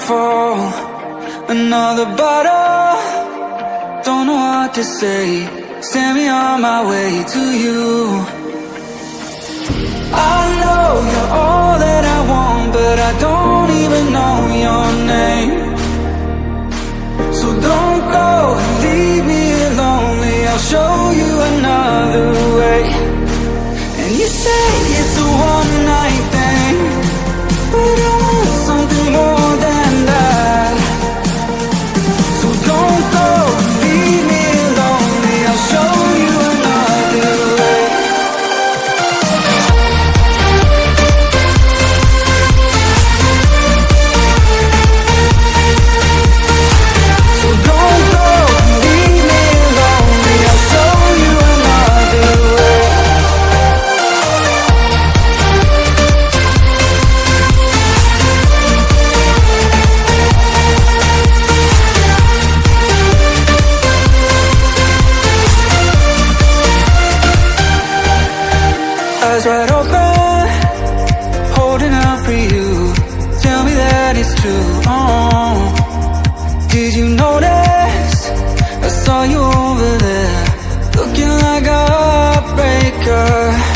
fall. Another bottle, don't know what to say. Send me on my way to you. I know you're all that I want, but I don't even know your name. So don't go and leave me lonely, I'll show you another way. And you say it's a one night thing, but I want something more than that. So don't go and leave me lonely, I'll show you another way. So don't go and leave me lonely, I'll show you another way. Eyes wide open, holding out for you. Tell me that it's true. Oh, did you notice? I saw you over there, looking like a heartbreaker.